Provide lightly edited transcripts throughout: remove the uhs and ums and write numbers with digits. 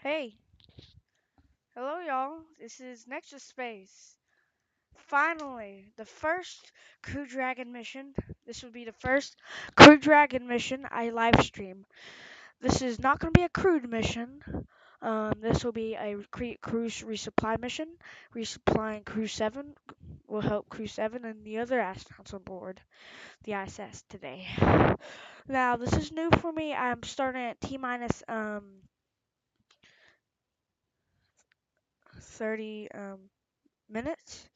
Hey, hello y'all. This is Nexus Space. Finally, the first Crew Dragon mission. This will be the first Crew Dragon mission I live stream. This is not going to be a crewed mission. This will be a cruise resupply mission. Resupplying Crew 7 will help Crew 7 and the other astronauts on board the ISS today. Now, this is new for me. I'm starting at T minus 30 minutes,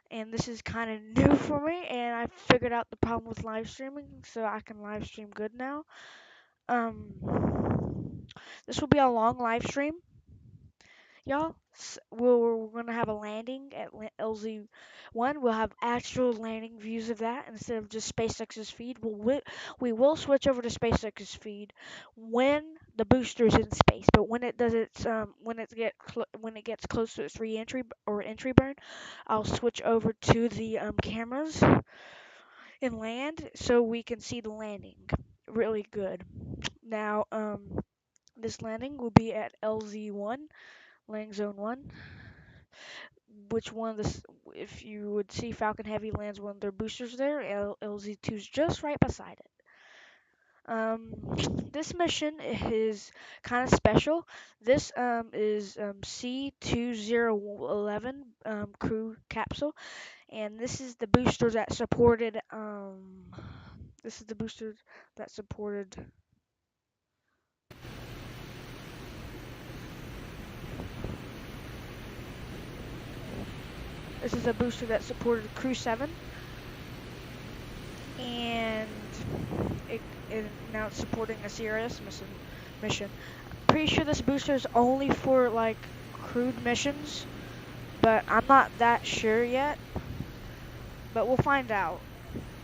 and this is kind of new for me, and I figured out the problem with live streaming, so I can live stream good now. This will be a long live stream, y'all. We're gonna have a landing at LZ1. We'll have actual landing views of that instead of just SpaceX's feed. We will switch over to SpaceX's feed when the booster's in space, but when it does its when it gets close to its re-entry or entry burn, I'll switch over to the cameras in land so we can see the landing really good. Now, this landing will be at LZ1, landing zone 1. Which one of the, if you would see Falcon Heavy lands one of their boosters there, LZ2 is just right beside it. This mission is kind of special. This is C2011 crew capsule, and this is the booster that supported this is the booster that supported this is a booster that supported Crew 7, and it now it's supporting a CRS mission. Pretty sure this booster is only for like crewed missions, but I'm not that sure yet. But we'll find out.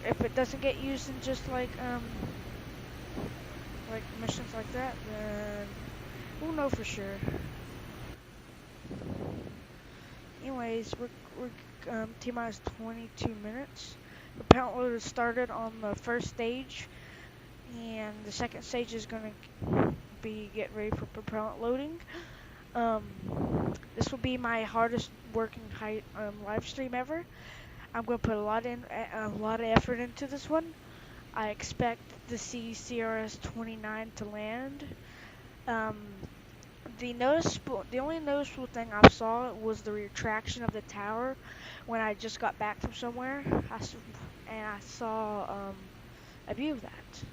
If it doesn't get used in just like missions like that, then we'll know for sure. Anyways, we're T minus 22 minutes. The propellant loader started on the first stage, and the second stage is gonna be get ready for propellant loading. This will be my hardest working live stream ever. I'm gonna put a lot of effort into this one. I expect to see CRS-29 to land. Um, the only noticeable thing I saw was the retraction of the tower when I just got back from somewhere. I saw a view of that,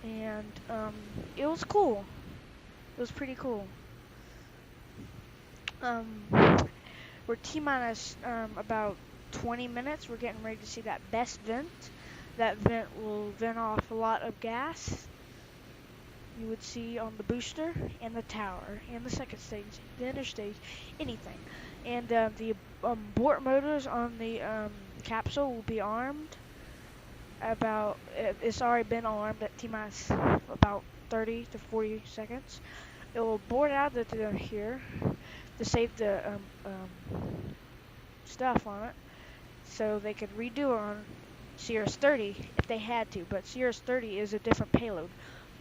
and it was cool. It was pretty cool. Um, we're T minus about 20 minutes. We're getting ready to see that best vent. That vent will vent off a lot of gas you would see on the booster and the tower and the second stage, the inner stage, anything. And the abort motors on the capsule will be armed. It's already been armed at T minus about 30 to 40 seconds. It will board out of here to save the stuff on it, so they could redo it on CRS-30 if they had to. But CRS-30 is a different payload.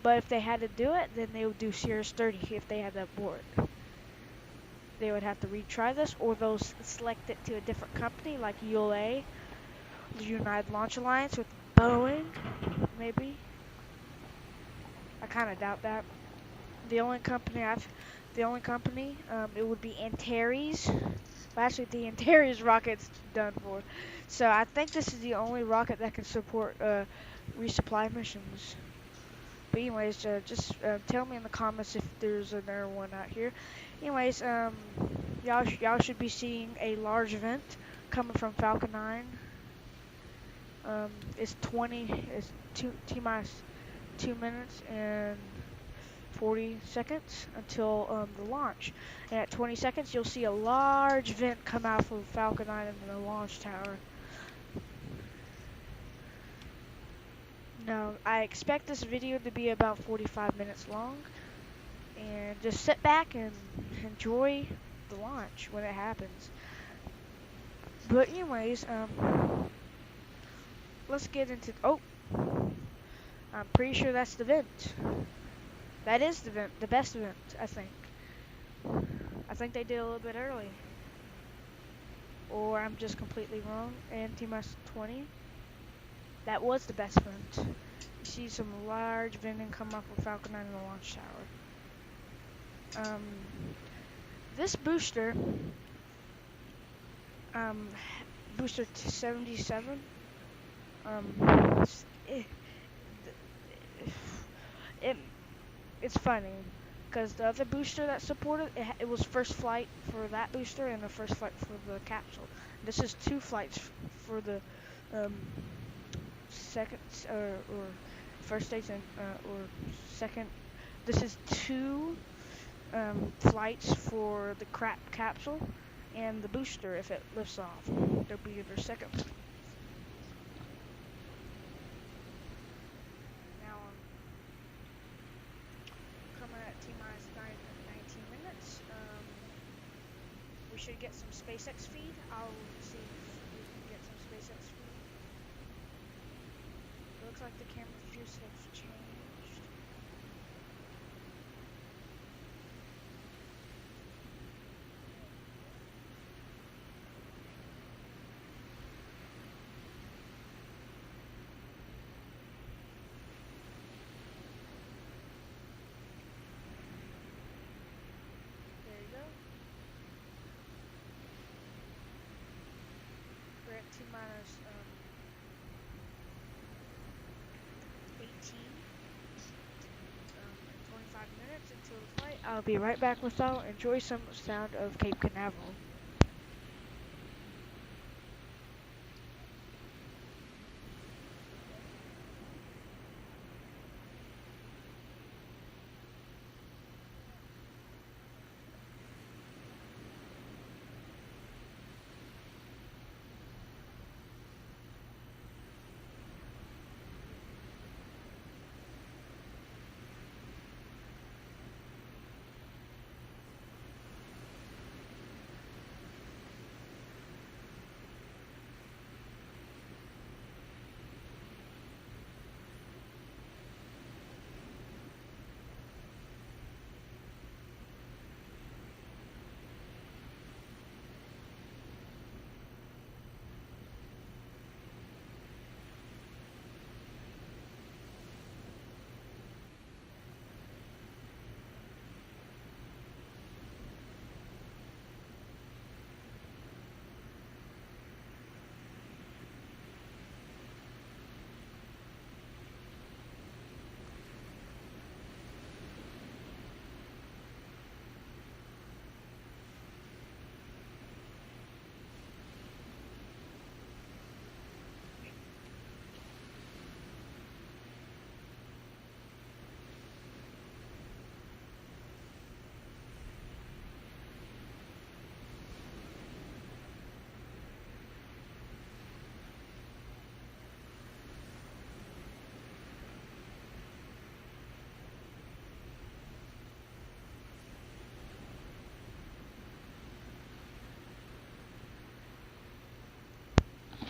But if they had to do it, then they would do CRS-30 if they had that board. They would have to retry this, or they'll select it to a different company like ULA, the United Launch Alliance with Boeing, maybe. I kind of doubt that. The only company, it would be Antares. But actually, the Antares rocket's done for. So I think this is the only rocket that can support resupply missions. But anyways, just tell me in the comments if there's another one out here. Anyways, y'all should be seeing a large event coming from Falcon 9. It's T minus 2 minutes and 40 seconds until the launch. And at 20 seconds, you'll see a large vent come out from Falcon 9 in the launch tower. Now, I expect this video to be about 45 minutes long. And just sit back and enjoy the launch when it happens. But anyways, let's get into, I'm pretty sure that's the vent. That is the best event, I think. I think they did a little bit early. Or I'm just completely wrong. And T-minus 20. That was the best event. You see some large vending come up with Falcon 9 in the launch tower. This booster, um, booster 77, it, it it's funny because the other booster that supported it was first flight for that booster and the first flight for the capsule. This is two flights for the um, second or first stage and or second. This is two flights for the capsule and the booster if it lifts off. There'll be their second. Now coming at T-minus 19 minutes. We should get some SpaceX feed. I'll see if we can get some SpaceX feed. It looks like the camera views have changed. There you go. We're at T-minus 18. 25 minutes until the flight. I'll be right back with y'all. Enjoy some sound of Cape Canaveral.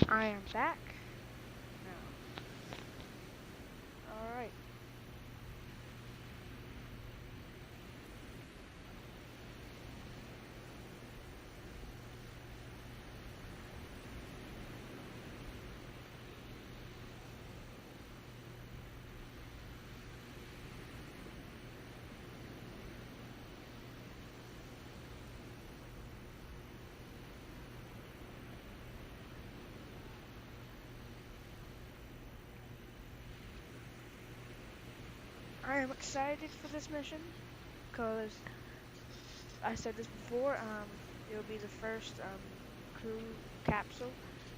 I am back. Now. Alright. I am excited for this mission because I said this before. It will be the first crew capsule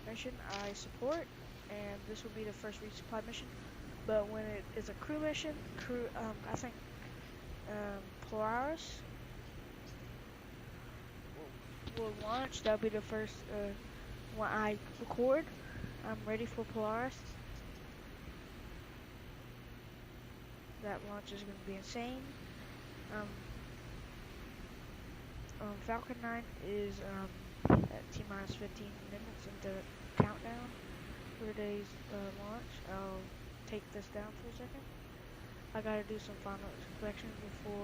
mission I support, and this will be the first resupply mission. But when it is a crew mission, I think Polaris will launch. That'll be the first one I record. I'm ready for Polaris. That launch is going to be insane. Falcon 9 is at T-minus 15 minutes into countdown for today's launch. I'll take this down for a second. I gotta do some final inspection before.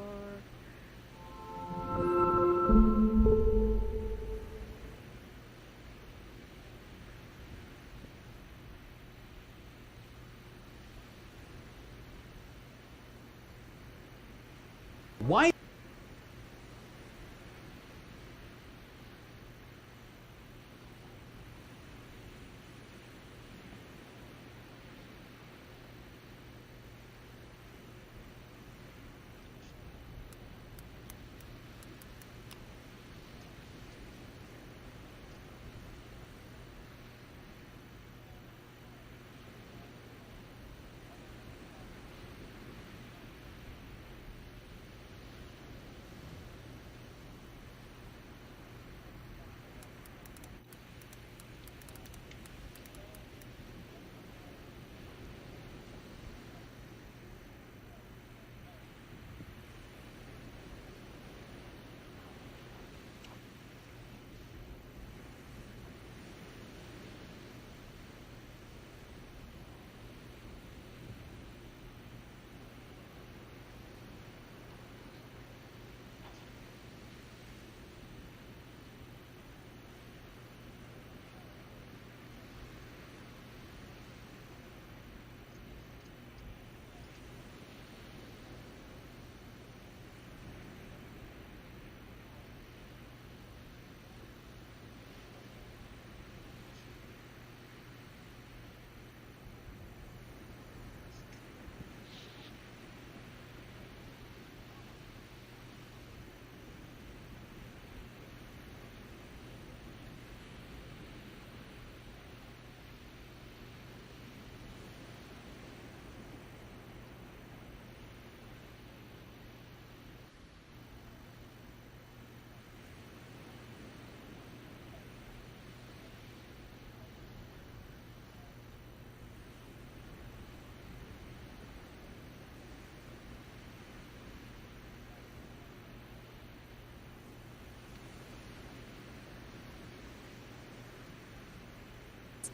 Why?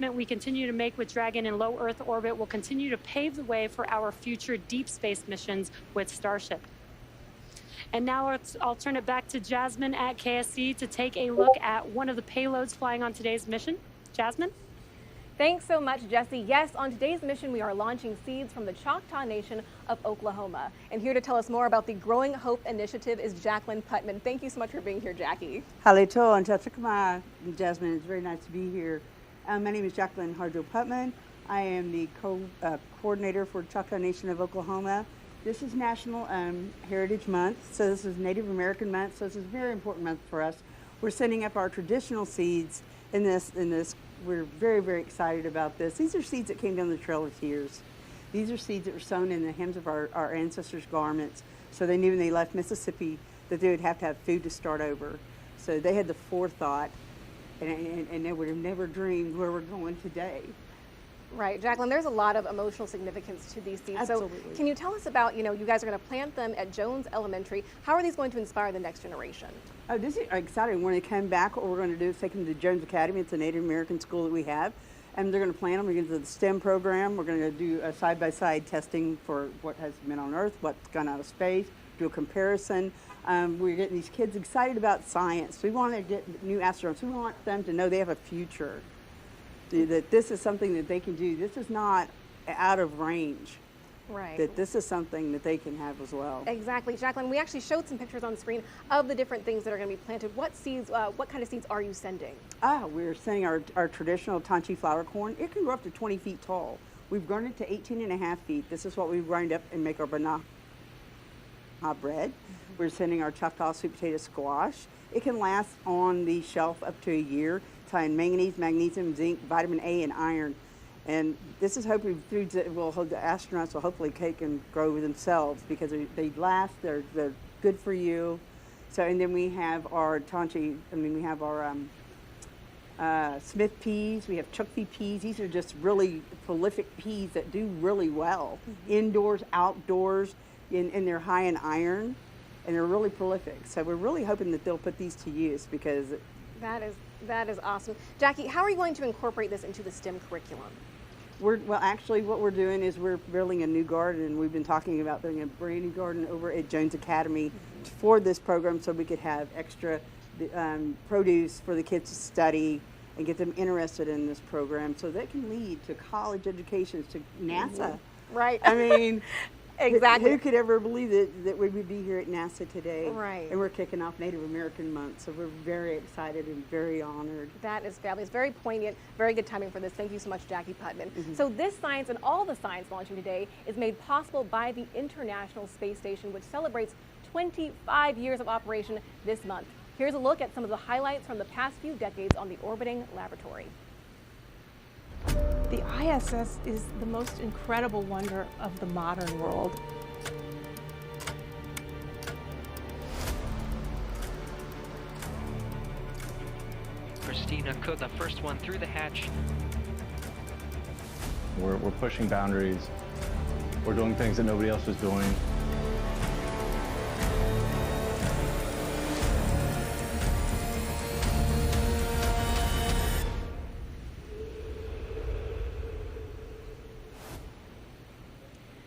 We continue to make with Dragon in low Earth orbit will continue to pave the way for our future deep space missions with Starship. And now I'll turn it back to Jasmine at KSC to take a look at one of the payloads flying on today's mission. Jasmine? Thanks so much, Jesse. Yes, on today's mission, we are launching seeds from the Choctaw Nation of Oklahoma. And here to tell us more about the Growing Hope Initiative is Jacqueline Putman. Thank you so much for being here, Jackie. Halito and Tachikama, Jasmine. It's very nice to be here. My name is Jacqueline Harjo Putman. I am the coordinator for Choctaw Nation of Oklahoma. This is National Heritage Month, so this is Native American Month, so this is a very important month for us. We're sending up our traditional seeds in this. We're very, very excited about this. These are seeds that came down the Trail of Tears. These are seeds that were sown in the hems of our ancestors' garments, so they knew when they left Mississippi that they would have to have food to start over. So they had the forethought, and they would have never dreamed where we're going today. Right, Jacqueline, there's a lot of emotional significance to these seeds. Absolutely. So can you tell us about, you guys are going to plant them at Jones Elementary. How are these going to inspire the next generation? Oh, this is exciting. When they come back, what we're going to do is take them to Jones Academy. It's a Native American school that we have. And they're going to plant them. We're going to do the STEM program. We're going to do a side-by-side testing for what has been on Earth, what's gone out of space, do a comparison. We're getting these kids excited about science. We want to get new astronauts. We want them to know they have a future, that this is something that they can do. This is not out of range. Right. That this is something that they can have as well. Exactly. Jacqueline, we actually showed some pictures on screen of the different things that are going to be planted. What seeds, what kind of seeds are you sending? We're sending our traditional Tanchi flower corn. It can grow up to 20 feet tall. We've grown it to 18.5 feet. This is what we grind up and make our banana bread. We're sending our Choctaw sweet potato squash. It can last on the shelf up to a year. It's high in manganese, magnesium, zinc, vitamin A, and iron. And this is hoping foods that will hold the astronauts will hopefully cake and grow themselves because they last. They're good for you. So and then we have our Tanchi. We have our Smith peas. We have Chukfi peas. These are just really prolific peas that do really well indoors, outdoors, and they're high in iron. And they're really prolific. So we're really hoping that they'll put these to use because that is awesome. Jackie, how are you going to incorporate this into the STEM curriculum? Well, actually, what we're doing is we're building a new garden. We've been talking about building a brand new garden over at Jones Academy for this program, so we could have extra produce for the kids to study and get them interested in this program, so that can lead to college educations, to NASA. Right. I mean, exactly. who could ever believe that we would be here at NASA today? Right. And we're kicking off Native American Month, so we're very excited and very honored. That is fabulous. Very poignant, very good timing for this. Thank you so much, Jackie Putman. So this science and all the science launching today is made possible by the International Space Station, which celebrates 25 years of operation this month. Here's a look at some of the highlights from the past few decades on the orbiting laboratory. The ISS is the most incredible wonder of the modern world. Christina Cook, the first one through the hatch. We're pushing boundaries. We're doing things that nobody else was doing.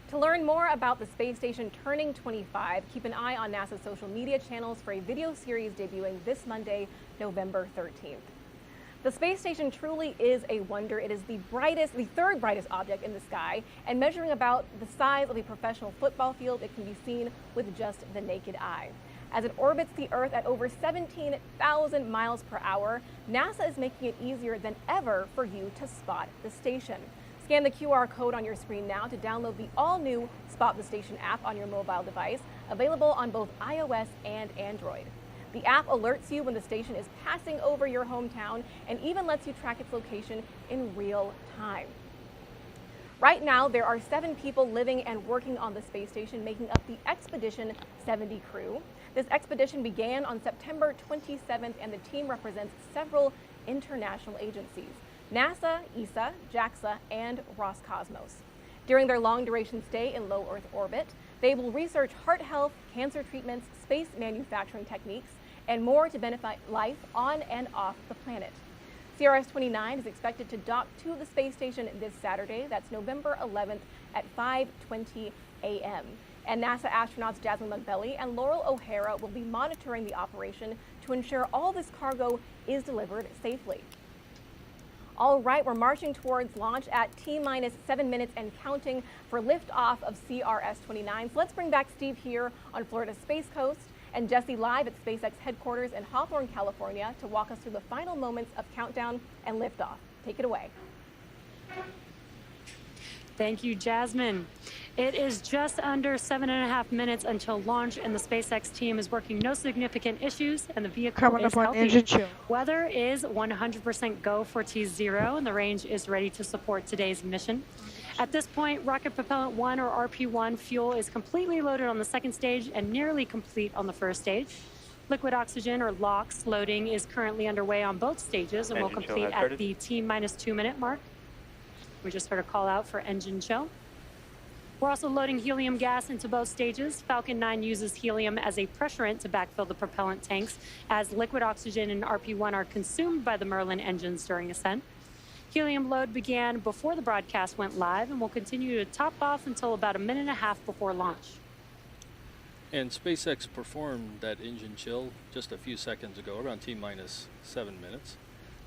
To learn more about the space station turning 25, keep an eye on NASA's social media channels for a video series debuting this Monday, November 13th. The space station truly is a wonder. It is the third brightest object in the sky, and measuring about the size of a professional football field, it can be seen with just the naked eye. As it orbits the Earth at over 17,000 miles per hour, NASA is making it easier than ever for you to spot the station. Scan the QR code on your screen now to download the all-new Spot the Station app on your mobile device, available on both iOS and Android. The app alerts you when the station is passing over your hometown and even lets you track its location in real time. Right now, there are 7 people living and working on the space station, making up the Expedition 70 crew. This expedition began on September 27th, and the team represents several international agencies: NASA, ESA, JAXA, and Roscosmos. During their long-duration stay in low Earth orbit, they will research heart health, cancer treatments, space manufacturing techniques, and more to benefit life on and off the planet. CRS-29 is expected to dock to the space station this Saturday. That's November 11th at 5:20 a.m. And NASA astronauts Jasmine Montbelly and Laurel O'Hara will be monitoring the operation to ensure all this cargo is delivered safely. All right, we're marching towards launch at T-minus 7 minutes and counting for liftoff of CRS-29. So let's bring back Steve here on Florida's Space Coast and Jesse live at SpaceX headquarters in Hawthorne, California, to walk us through the final moments of countdown and liftoff. Take it away. Thank you, Jasmine. It is just under 7.5 minutes until launch, and the SpaceX team is working no significant issues, and the vehicle Coming is up on healthy. engine chill. Weather is 100% go for T0, and the range is ready to support today's mission. At this point, Rocket Propellant 1 or RP1 fuel is completely loaded on the second stage and nearly complete on the first stage. Liquid oxygen or LOX loading is currently underway on both stages and will complete at the T-minus 2 minute mark. We just heard a call out for engine chill. We're also loading helium gas into both stages. Falcon 9 uses helium as a pressurant to backfill the propellant tanks, as liquid oxygen and RP1 are consumed by the Merlin engines during ascent. Helium load began before the broadcast went live and will continue to top off until about 1.5 minutes before launch. And SpaceX performed that engine chill just a few seconds ago, around T-minus 7 minutes.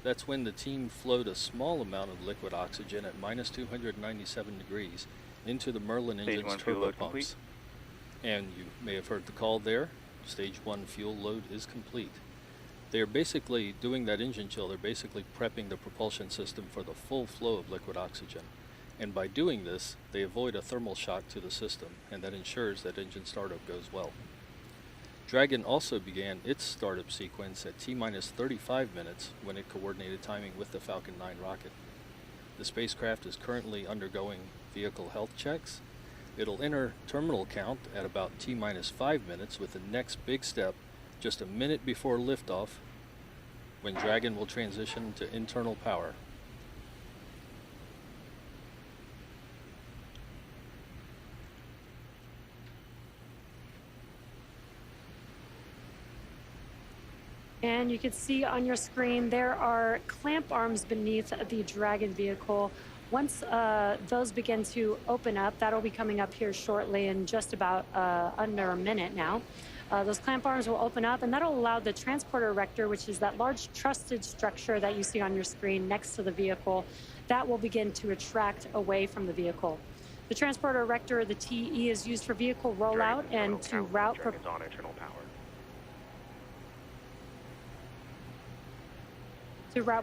That's when the team flowed a small amount of liquid oxygen at minus 297 degrees into the Merlin engine's turbo pumps. And you may have heard the call there. Stage 1 fuel load is complete. They are basically doing that engine chill. They're basically prepping the propulsion system for the full flow of liquid oxygen. And by doing this, they avoid a thermal shock to the system, and that ensures that engine startup goes well. Dragon also began its startup sequence at T-minus 35 minutes when it coordinated timing with the Falcon 9 rocket. The spacecraft is currently undergoing vehicle health checks. It'll enter terminal count at about T-minus 5 minutes, with the next big step just a minute before liftoff, when Dragon will transition to internal power. And you can see on your screen there are clamp arms beneath the Dragon vehicle Once those begin to open up, that'll be coming up here shortly in just about under a minute now. Those clamp arms will open up, and that'll allow the transporter erector, which is that large trusted structure that you see on your screen next to the vehicle, that will begin to retract away from the vehicle. The transporter erector, the TE, is used for vehicle rollout and to route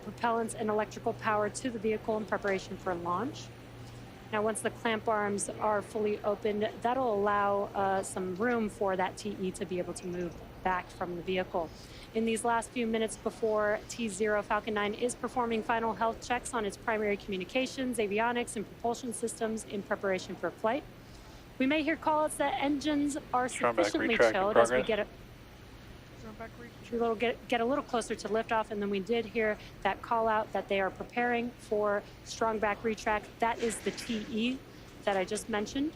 propellants and electrical power to the vehicle in preparation for launch. Now, once the clamp arms are fully opened, that'll allow some room for that TE to be able to move back from the vehicle. In these last few minutes before T0, Falcon 9 is performing final health checks on its primary communications, avionics, and propulsion systems in preparation for flight. We may hear callouts that engines are sufficiently chilled as we get a little closer to liftoff, and then we did hear that call out that they are preparing for strong back retract. That is the TE that I just mentioned.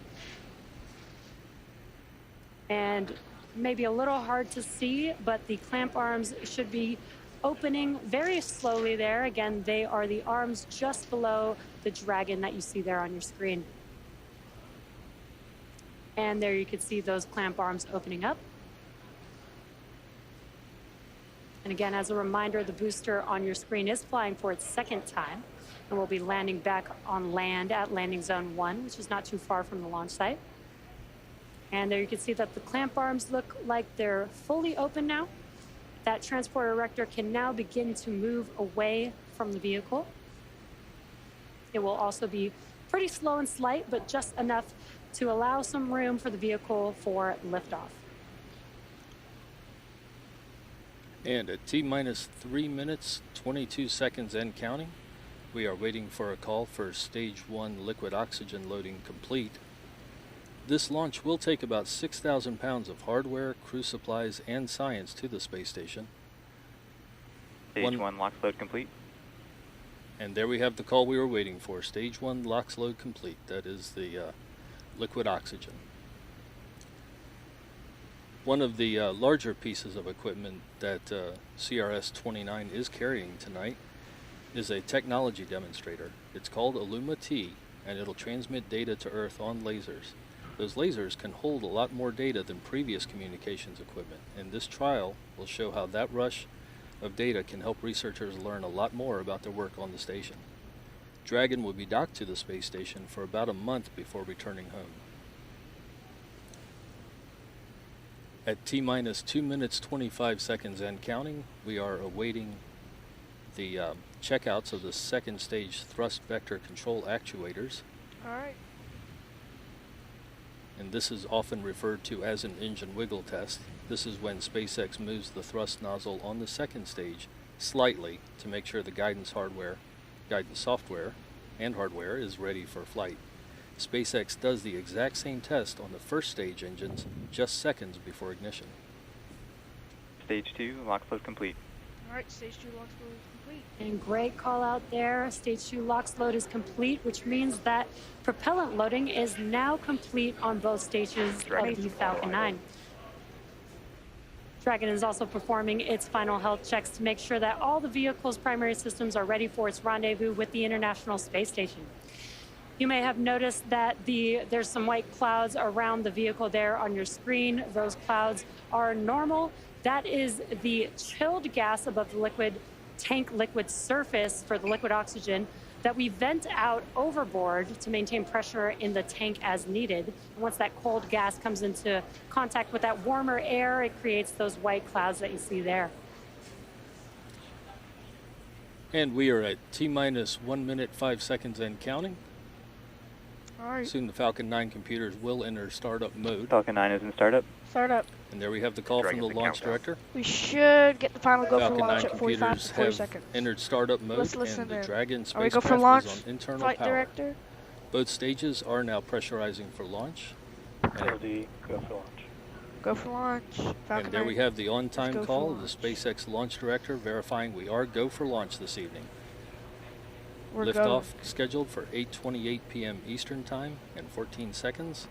And maybe a little hard to see, but the clamp arms should be opening very slowly there. Again, they are the arms just below the Dragon that you see there on your screen. And there you can see those clamp arms opening up. And again, as a reminder, the booster on your screen is flying for its second time and will be landing back on land at landing zone 1, which is not too far from the launch site. And there you can see that the clamp arms look like they're fully open now. That transporter erector can now begin to move away from the vehicle. It will also be pretty slow and slight, but just enough to allow some room for the vehicle for liftoff. And at T-minus 3 minutes, 22 seconds and counting, we are waiting for a call for stage 1 liquid oxygen loading complete. This launch will take about 6,000 pounds of hardware, crew supplies, and science to the space station. Stage 1 LOX load complete. And there we have the call we were waiting for. Stage 1 LOX load complete. That is the liquid oxygen. One of the larger pieces of equipment that CRS-29 is carrying tonight is a technology demonstrator. It's called Illuma-T, and it'll transmit data to Earth on lasers. Those lasers can hold a lot more data than previous communications equipment, and this trial will show how that rush of data can help researchers learn a lot more about their work on the station. Dragon will be docked to the space station for about a month before returning home. At T-minus 2 minutes 25 seconds and counting, we are awaiting the checkouts of the second stage thrust vector control actuators. All right. And this is often referred to as an engine wiggle test. This is when SpaceX moves the thrust nozzle on the second stage slightly to make sure the guidance software and hardware is ready for flight. SpaceX does the exact same test on the first stage engines just seconds before ignition. Stage 2 LOX load complete. All right, stage 2 LOX load is complete. And great call out there. Stage 2 LOX load is complete, which means that propellant loading is now complete on both stages of the Falcon 9. Dragon is also performing its final health checks to make sure that all the vehicle's primary systems are ready for its rendezvous with the International Space Station. You may have noticed that there's some white clouds around the vehicle there on your screen. Those clouds are normal. That is the chilled gas above the tank liquid surface for the liquid oxygen that we vent out overboard to maintain pressure in the tank as needed. And once that cold gas comes into contact with that warmer air, it creates those white clouds that you see there. And we are at T-minus 1 minute 5 seconds and counting. All right. Soon the Falcon 9 computers will enter startup mode. Falcon 9 is in startup. Startup. And there we have the call from the launch director. We should get the final go Falcon for 9 launch at 45 computers to 40 have seconds. entered startup mode, Let's listen and the in. Dragon Are we go for spacecraft launch? is on internal Flight power. director. Both stages are now pressurizing for launch. LD, go for launch. Go for launch. Falcon And there 9. we have the on-time go for call of the launch. SpaceX launch director verifying we are go for launch this evening. We're Liftoff going. scheduled for 8:28 p.m. Eastern Time and 14 seconds.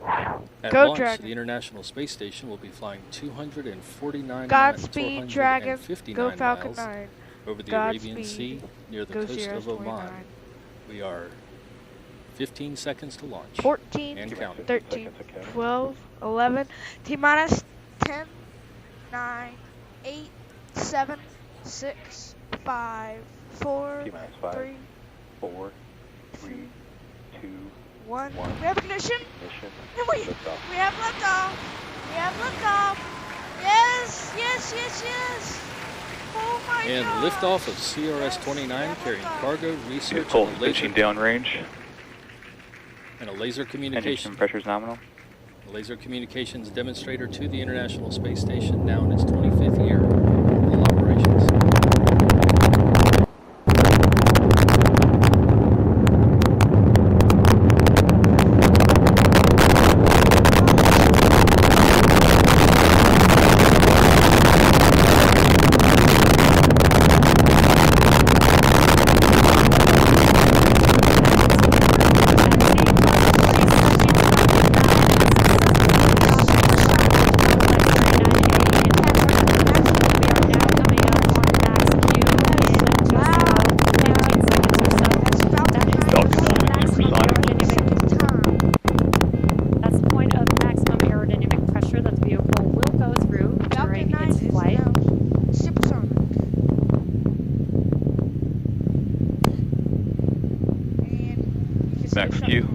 At Go, launch, Dragon. the International Space Station will be flying 249 Godspeed, Dragon. 459 Go Falcon miles 9. over the Godspeed. Arabian Sea near the Go coast of CRS-29. Oman. We are 15 seconds to launch. 14, And counting. 13, 12, 11, T minus 10, 9, 8, 7, 6, 5, 4, T-minus 5, 3, 4, 3, 2, 1. 1. We have ignition. Ignition. And we have liftoff. We have liftoff. Yes, yes, yes, yes. Oh my And God. liftoff of CRS-29 carrying cargo, research, Full and a laser, pitching downrange. and a laser Engine communication. pressure is nominal. A laser communications demonstrator to the International Space Station, now in its 25th year of operations. That's the point of maximum aerodynamic pressure that the vehicle will go through during its flight. Supersonic. And you can Max say Q.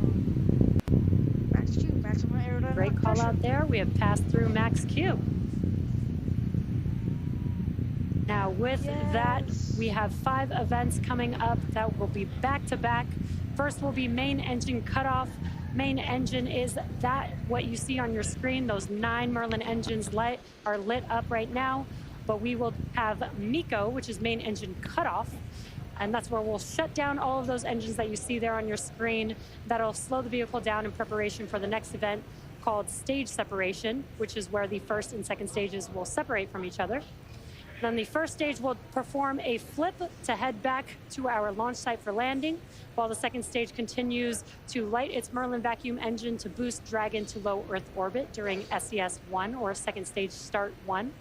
Max Q, maximum aerodynamic Great call pressure. out there. We have passed through max Q. Now with that, we have 5 events coming up that will be back to back. First will be main engine cutoff. Main engine is that what you see on your screen. Those 9 Merlin engines are lit up right now, but we will have MECO, which is main engine cutoff. And that's where we'll shut down all of those engines that you see there on your screen. That'll slow the vehicle down in preparation for the next event called stage separation, which is where the first and second stages will separate from each other. Then the first stage will perform a flip to head back to our launch site for landing, while the second stage continues to light its Merlin vacuum engine to boost Dragon to low Earth orbit during SES-1, or second stage start 1.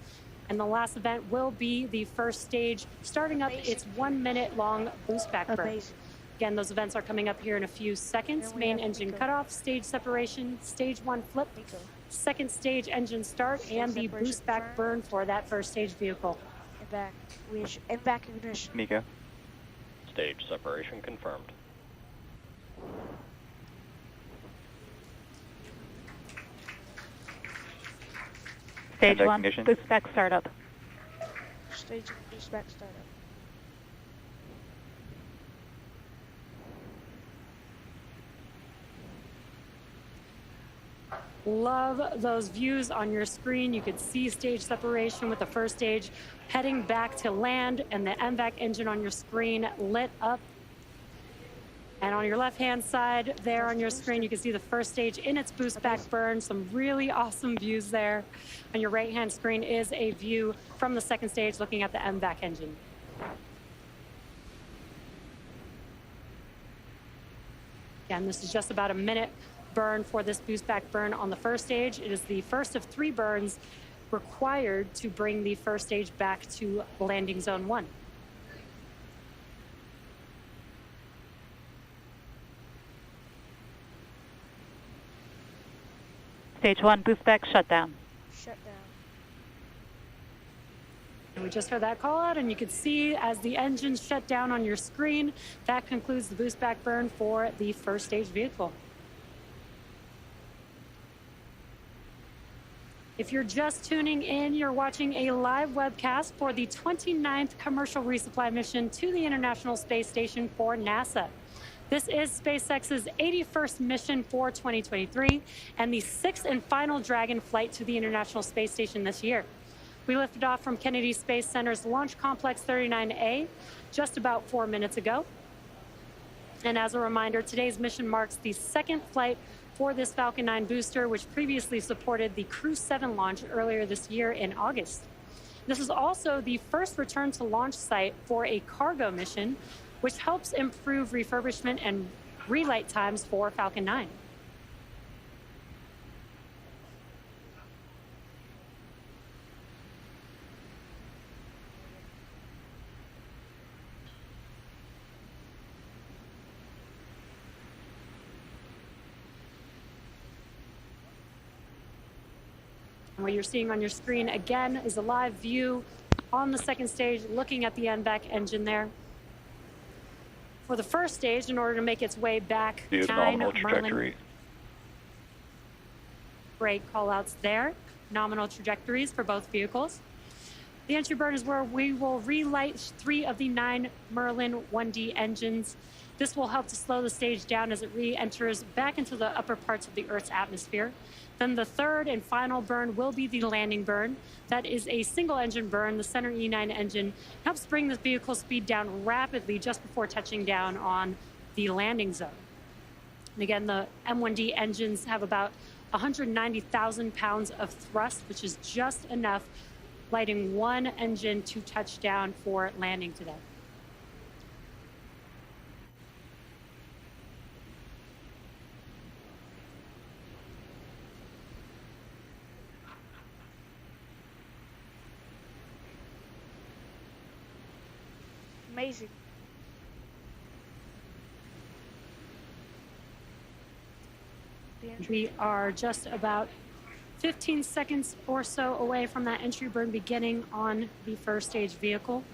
And the last event will be the first stage, starting up its 1 minute long boost back burn. Amazing. Again, those events are coming up here in a few seconds. And we Main have engine MECO. cutoff, stage separation, stage 1 flip, MECO. second stage engine start, and the separation boost back burn for that first stage vehicle. And back ignition. MECO. Stage separation confirmed. Stage And 1, ignition. boost back startup. Stage boost back startup. Love those views on your screen. You could see stage separation with the first stage heading back to land, and the MVAC engine on your screen lit up. And on your left-hand side there on your screen, you can see the first stage in its boost back burn. Some really awesome views there. On your right-hand screen is a view from the second stage looking at the MVAC engine. Again, this is just about a minute burn for this boost back burn on the first stage. It is the first of 3 burns required to bring the first stage back to landing zone 1. Stage 1, boost back shutdown. Shut down. And we just heard that call out, and you can see as the engines shut down on your screen, that concludes the boost back burn for the first stage vehicle. If you're just tuning in, you're watching a live webcast for the 29th commercial resupply mission to the International Space Station for NASA. This is SpaceX's 81st mission for 2023 and the 6th and final Dragon flight to the International Space Station this year. We lifted off from Kennedy Space Center's Launch Complex 39A just about 4 minutes ago. And as a reminder, today's mission marks the 2nd flight for this Falcon 9 booster, which previously supported the Crew 7 launch earlier this year in August. This is also the first return to launch site for a cargo mission, which helps improve refurbishment and relight times for Falcon 9. What you're seeing on your screen again is a live view on the second stage, looking at the NVAC engine there. For the first stage, in order to make its way back, View nominal trajectory. Great call-outs there. Nominal trajectories for both vehicles. The entry burn is where we will relight 3 of the 9 Merlin 1D engines. This will help to slow the stage down as it re-enters back into the upper parts of the Earth's atmosphere. Then the third and final burn will be the landing burn. That is a single engine burn. The center E9 engine helps bring the vehicle speed down rapidly just before touching down on the landing zone. And again, the M1D engines have about 190,000 pounds of thrust, which is just enough lighting one engine to touch down for landing today. Amazing. We are just about 15 seconds or so away from that entry burn beginning on the first stage vehicle.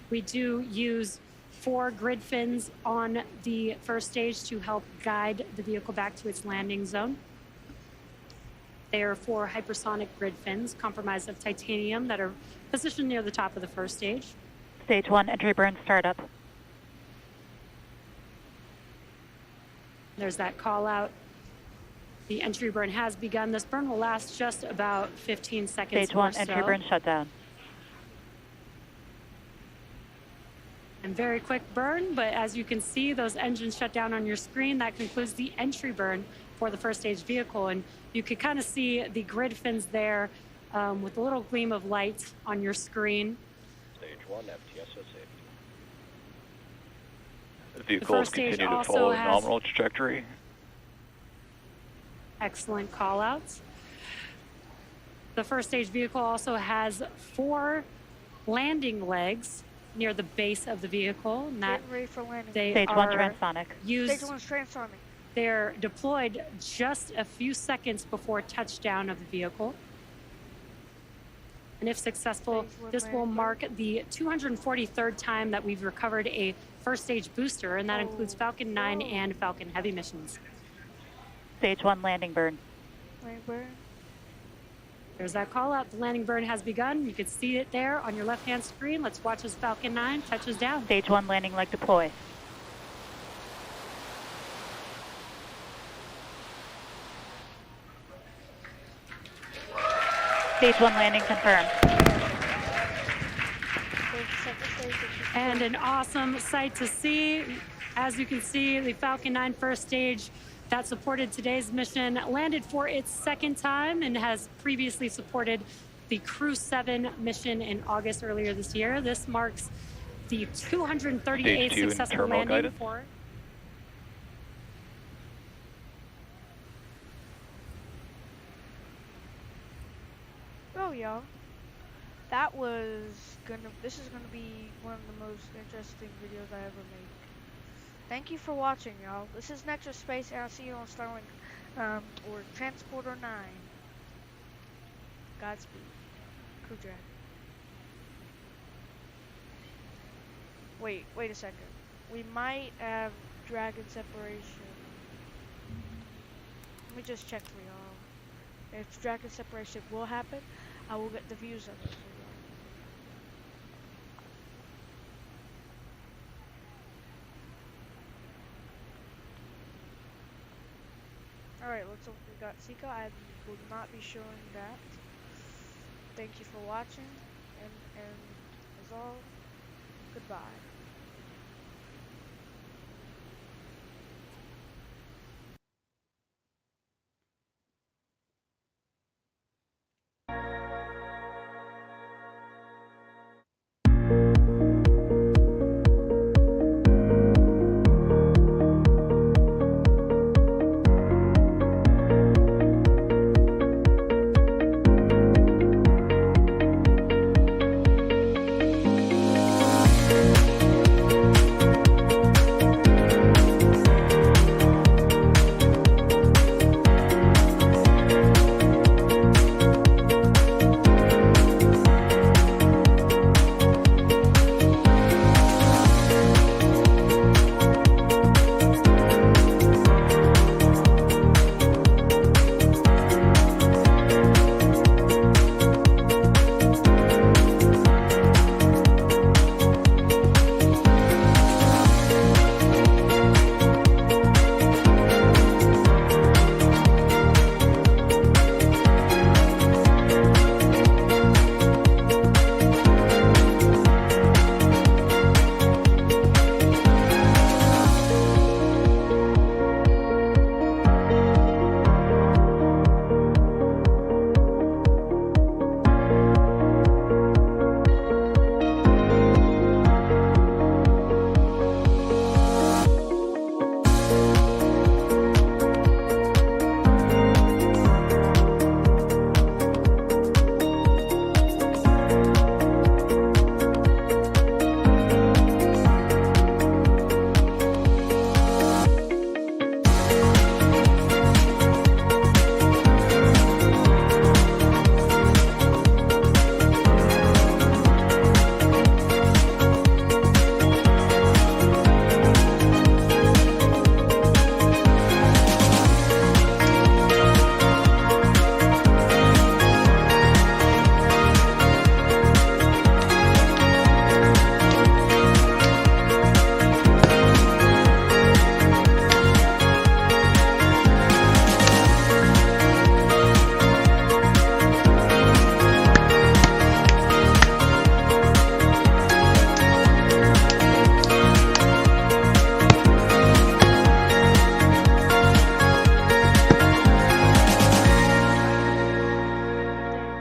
We do use 4 grid fins on the first stage to help guide the vehicle back to its landing zone. They are 4 hypersonic grid fins comprised of titanium that are positioned near the top of the first stage. Stage 1 entry burn startup. There's that call out. The entry burn has begun. This burn will last just about 15 seconds. Stage 1 entry burn shutdown. And very quick burn, but as you can see, those engines shut down on your screen. That concludes the entry burn for the first stage vehicle. And you can kind of see the grid fins there with a little gleam of light on your screen. Stage 1, FTSO safety. The vehicles continue to follow nominal trajectory. Excellent call-outs. The first stage vehicle also has 4 landing legs near the base of the vehicle. And that Getting ready for landing. Stage 1 transonic. Stage 1 transonic. They're deployed just a few seconds before touchdown of the vehicle. And if successful, this will mark the 243rd time that we've recovered a first stage booster, and that includes Falcon 9 and Falcon Heavy missions. Stage 1 landing burn. Landing burn. There's that call out. The landing burn has begun. You can see it there on your left-hand screen. Let's watch as Falcon 9 touches down. Stage 1 landing leg deploy. Stage 1 landing confirmed. And an awesome sight to see. As you can see, the Falcon 9 first stage that supported today's mission landed for its second time and has previously supported the Crew 7 mission in August earlier this year. This marks the 238th successful landing for. Oh, y'all. This is gonna be one of the most interesting videos I ever made. Thank you for watching, y'all. This is Nectar Space, and I'll see you on Starlink, or Transporter 9. Godspeed. Crew Dragon. Wait a second. We might have Dragon separation. Let me just check for y'all. If Dragon separation will happen, I will get the views of it for y'all. Alright, looks like we got Sika. I will not be showing that. Thank you for watching, and as all, goodbye.